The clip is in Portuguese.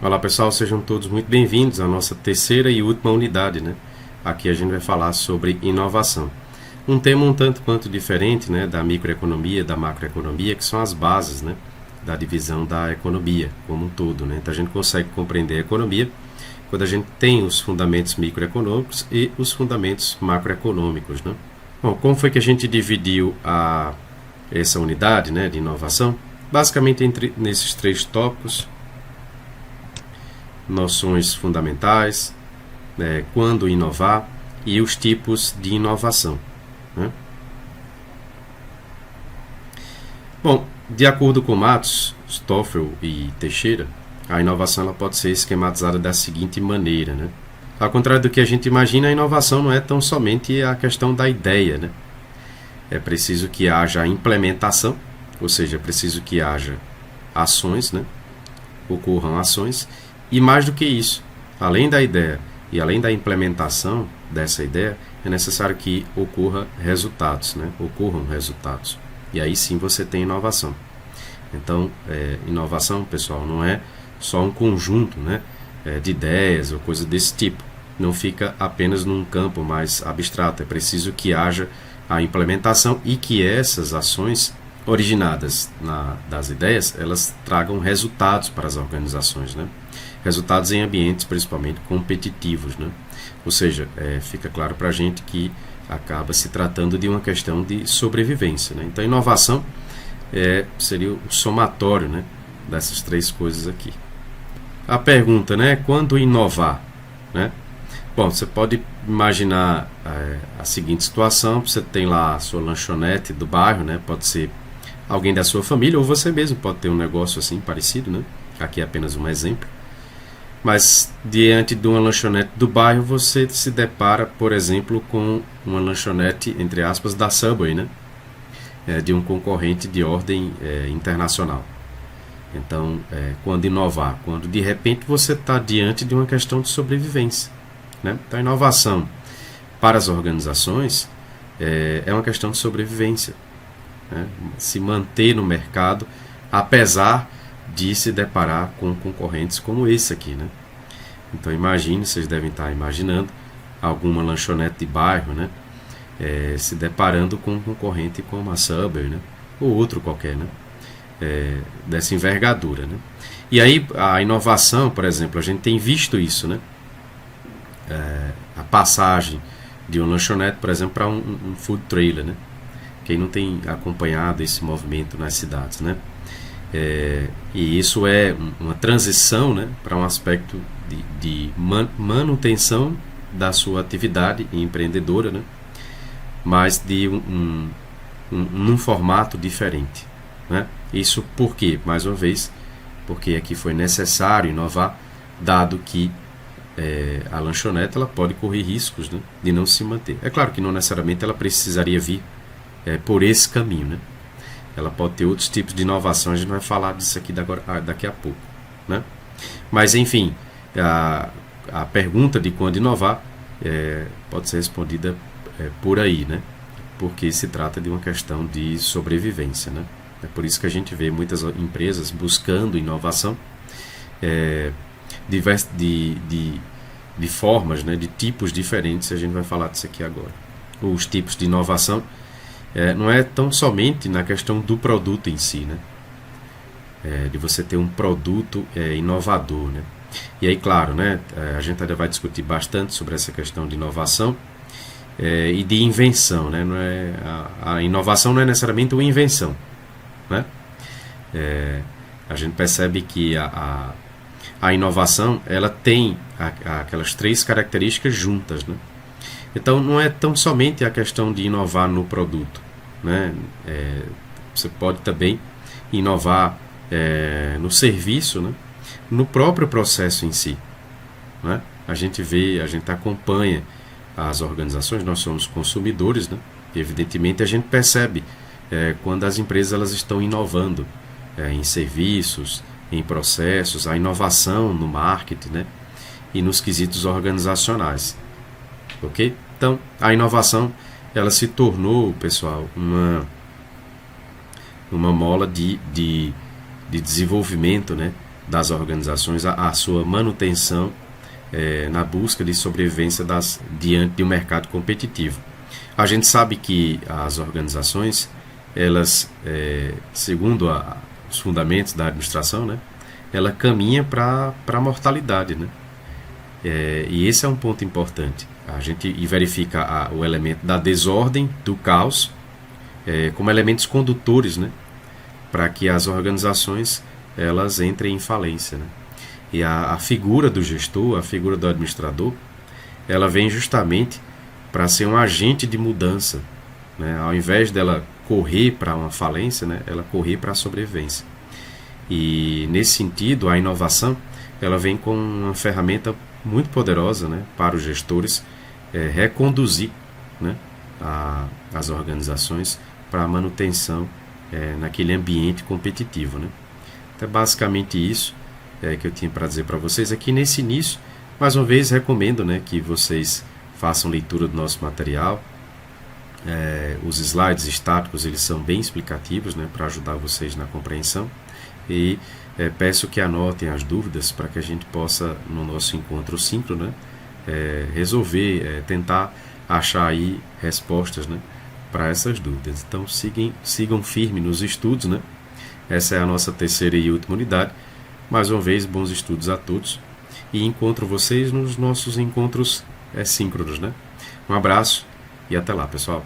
Olá pessoal, sejam todos muito bem-vindos à nossa terceira e última unidade, né? Aqui a gente vai falar sobre inovação. Um tema um tanto quanto diferente, né, da microeconomia, da macroeconomia, que são as bases, né, da divisão da economia como um todo, né? Então a gente consegue compreender a economia quando a gente tem os fundamentos microeconômicos e os fundamentos macroeconômicos, né? Bom, como foi que a gente dividiu essa unidade, né, de inovação? Basicamente nesses três tópicos: noções fundamentais, quando inovar e os tipos de inovação, né? Bom, de acordo com Matos, Stoffel e Teixeira, a inovação ela pode ser esquematizada da seguinte maneira, né? Ao contrário do que a gente imagina, a inovação não é tão somente a questão da ideia, né? É preciso que haja implementação, ou seja, é preciso que haja ações, né? Ocorram ações. E mais do que isso, além da ideia e além da implementação dessa ideia, é necessário que ocorram resultados. E aí sim você tem inovação. Então, inovação, pessoal, não é só um conjunto, né, de ideias ou coisa desse tipo. Não fica apenas num campo mais abstrato. É preciso que haja a implementação e que essas ações originadas das ideias, elas tragam resultados para as organizações, né? Resultados em ambientes principalmente competitivos, né? Ou seja, fica claro para a gente que acaba se tratando de uma questão de sobrevivência, né? Então, inovação seria o somatório, né, dessas três coisas aqui. A pergunta, né, quando inovar, né? Bom, você pode imaginar a seguinte situação: você tem lá a sua lanchonete do bairro, né? Pode ser alguém da sua família ou você mesmo pode ter um negócio assim parecido, né? Aqui é apenas um exemplo. Mas diante de uma lanchonete do bairro, você se depara, por exemplo, com uma lanchonete, entre aspas, da Subway, né? De um concorrente de ordem internacional. Então, quando inovar? Quando de repente você está diante de uma questão de sobrevivência, né? Então, a inovação para as organizações é uma questão de sobrevivência, né? Se manter no mercado, apesar de se deparar com concorrentes como esse aqui, né? Então imagine, vocês devem estar imaginando alguma lanchonete de bairro, né, se deparando com um concorrente como a Subway, né, ou outro qualquer, né, dessa envergadura, né? E aí a inovação, por exemplo, a gente tem visto isso, né, a passagem de uma lanchonete, por exemplo, para um food trailer, né? Quem não tem acompanhado esse movimento nas cidades, né? E isso é uma transição, né, para um aspecto de manutenção da sua atividade empreendedora, né, mas de num formato diferente, né? Isso por quê? Mais uma vez, porque aqui foi necessário inovar, dado que a lanchonete ela pode correr riscos, né, de não se manter. É claro que não necessariamente ela precisaria vir por esse caminho, né? Ela pode ter outros tipos de inovação, a gente vai falar disso aqui daqui a pouco, né? Mas enfim, a pergunta de quando inovar pode ser respondida por aí, né? Porque se trata de uma questão de sobrevivência, né? É por isso que a gente vê muitas empresas buscando inovação de formas, né? De tipos diferentes. A gente vai falar disso aqui agora. Os tipos de inovação não é tão somente na questão do produto em si, né? De você ter um produto inovador, né? E aí, claro, né, a gente ainda vai discutir bastante sobre essa questão de inovação e de invenção, né? Não a inovação não é necessariamente uma invenção, né? A gente percebe que a inovação ela tem aquelas três características juntas, né? Então não é tão somente a questão de inovar no produto, né? Você pode também inovar no serviço, né? No próprio processo em si, né? A gente acompanha as organizações, nós somos consumidores, né? E evidentemente a gente percebe quando as empresas elas estão inovando em serviços, em processos, a inovação no marketing, né? E nos quesitos organizacionais, ok? Então, a inovação ela se tornou, pessoal, uma mola de desenvolvimento, né, das organizações a sua manutenção na busca de sobrevivência diante de um mercado competitivo. A gente sabe que as organizações, elas, segundo os fundamentos da administração, né, ela caminha para a mortalidade, né? E esse é um ponto importante. A gente verifica o elemento da desordem, do caos, como elementos condutores, né, para que as organizações elas entrem em falência, né? E a figura do gestor, a figura do administrador, ela vem justamente para ser um agente de mudança, né? Ao invés dela correr para uma falência, né, ela correr para a sobrevivência. E nesse sentido, a inovação ela vem com uma ferramenta muito poderosa, né, para os gestores reconduzir, né, as organizações para a manutenção naquele ambiente competitivo, né? Então, basicamente isso que eu tinha para dizer para vocês aqui nesse início. Mais uma vez, recomendo, né, que vocês façam leitura do nosso material. Os slides estáticos eles são bem explicativos, né, para ajudar vocês na compreensão. E peço que anotem as dúvidas para que a gente possa, no nosso encontro síncrono, né, resolver, tentar achar aí respostas, né, para essas dúvidas. Então sigam firme nos estudos, né? Essa é a nossa terceira e última unidade. Mais uma vez, bons estudos a todos. E encontro vocês nos nossos encontros síncronos, né? Um abraço e até lá, pessoal.